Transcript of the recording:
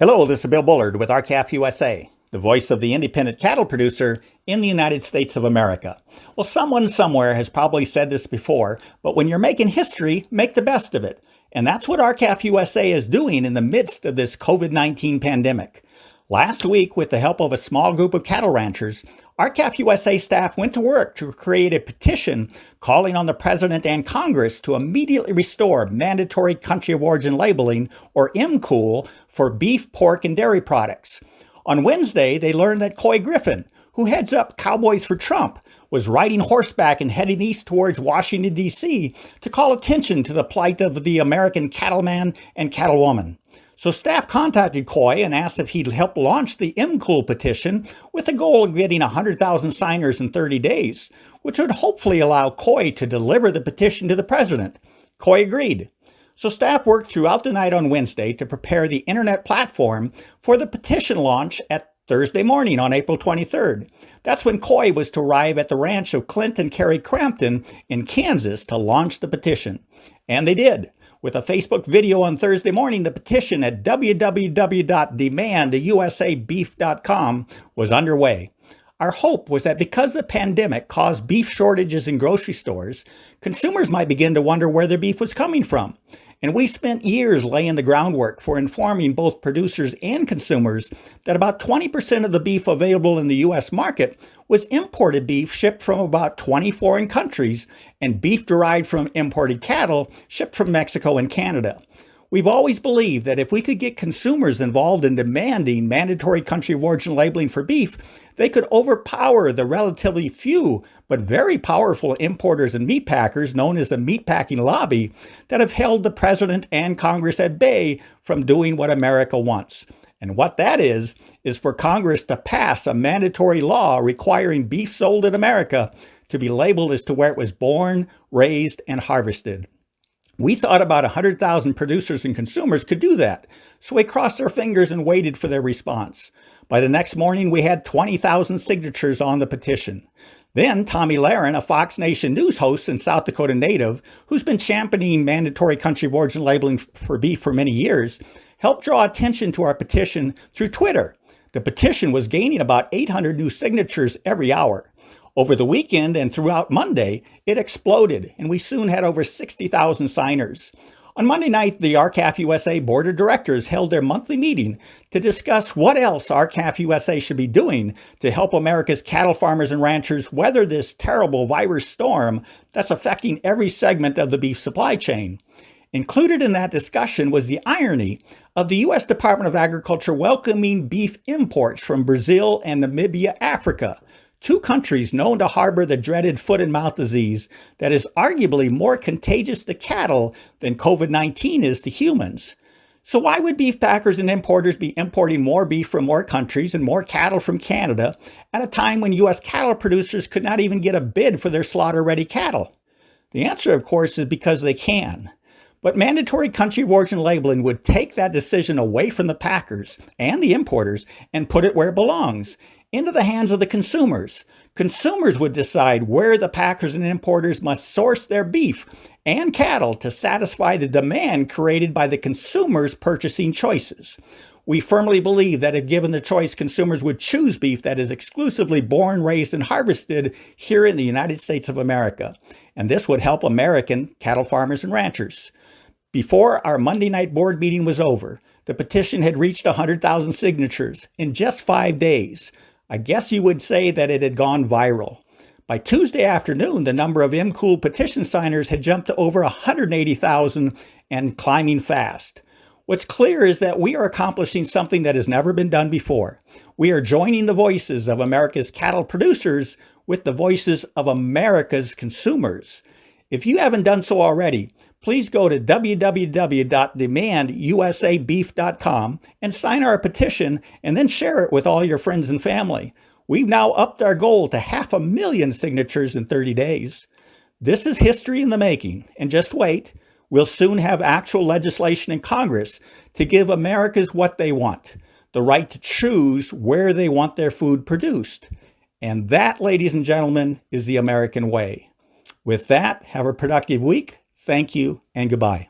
Hello, this is Bill Bullard with R-CALF USA, the voice of the independent cattle producer in the United States of America. Well, someone somewhere has probably said this before, but when you're making history, make the best of it. And that's what R-CALF USA is doing in the midst of this COVID-19 pandemic. Last week, with the help of a small group of cattle ranchers, R-CALF USA staff went to work to create a petition calling on the President and Congress to immediately restore mandatory country of origin labeling, or MCOOL, for beef, pork, and dairy products. On Wednesday, they learned that Couy Griffin, who heads up Cowboys for Trump, was riding horseback and heading east towards Washington, D.C. to call attention to the plight of the American cattleman and cattlewoman. So staff contacted Couy and asked if he'd help launch the MCOOL petition with the goal of getting 100,000 signers in 30 days, which would hopefully allow Couy to deliver the petition to the president. Couy agreed. So staff worked throughout the night on Wednesday to prepare the internet platform for the petition launch at Thursday morning on April 23rd. That's when Couy was to arrive at the ranch of Clint and Carrie Crampton in Kansas to launch the petition. And they did. With a Facebook video on Thursday morning, the petition at www.demandUSAbeef.com was underway. Our hope was that because the pandemic caused beef shortages in grocery stores, consumers might begin to wonder where their beef was coming from. And we spent years laying the groundwork for informing both producers and consumers that about 20% of the beef available in the U.S. market was imported beef shipped from about 20 foreign countries and beef derived from imported cattle shipped from Mexico and Canada. We've always believed that if we could get consumers involved in demanding mandatory country of origin labeling for beef, they could overpower the relatively few but very powerful importers and meat packers known as the meatpacking lobby that have held the president and Congress at bay from doing what America wants. And what that is for Congress to pass a mandatory law requiring beef sold in America to be labeled as to where it was born, raised, and harvested. We thought about 100,000 producers and consumers could do that, so we crossed our fingers and waited for their response. By the next morning, we had 20,000 signatures on the petition. Then Tomi Lahren, a Fox Nation News host and South Dakota native who's been championing mandatory country of origin labeling for beef for many years, helped draw attention to our petition through Twitter. The petition was gaining about 800 new signatures every hour. Over the weekend and throughout Monday, it exploded, and we soon had over 60,000 signers. On Monday night, the R-CALF USA Board of Directors held their monthly meeting to discuss what else R-CALF USA should be doing to help America's cattle farmers and ranchers weather this terrible virus storm that's affecting every segment of the beef supply chain. Included in that discussion was the irony of the U.S. Department of Agriculture welcoming beef imports from Brazil and Namibia, Africa, two countries known to harbor the dreaded foot and mouth disease that is arguably more contagious to cattle than COVID-19 is to humans. So why would beef packers and importers be importing more beef from more countries and more cattle from Canada at a time when U.S. cattle producers could not even get a bid for their slaughter-ready cattle? The answer, of course, is because they can. But mandatory country of origin labeling would take that decision away from the packers and the importers and put it where it belongs, into the hands of the consumers. Consumers would decide where the packers and importers must source their beef and cattle to satisfy the demand created by the consumers' purchasing choices. We firmly believe that if given the choice, consumers would choose beef that is exclusively born, raised, and harvested here in the United States of America. And this would help American cattle farmers and ranchers. Before our Monday night board meeting was over, the petition had reached 100,000 signatures in just 5 days. I guess you would say that it had gone viral. By Tuesday afternoon, the number of MCOOL petition signers had jumped to over 180,000 and climbing fast. What's clear is that we are accomplishing something that has never been done before. We are joining the voices of America's cattle producers with the voices of America's consumers. If you haven't done so already, please go to www.demandusabeef.com and sign our petition and then share it with all your friends and family. We've now upped our goal to 500,000 signatures in 30 days. This is history in the making, and just wait, we'll soon have actual legislation in Congress to give Americans what they want, the right to choose where they want their food produced. And that, ladies and gentlemen, is the American way. With that, have a productive week. Thank you and goodbye.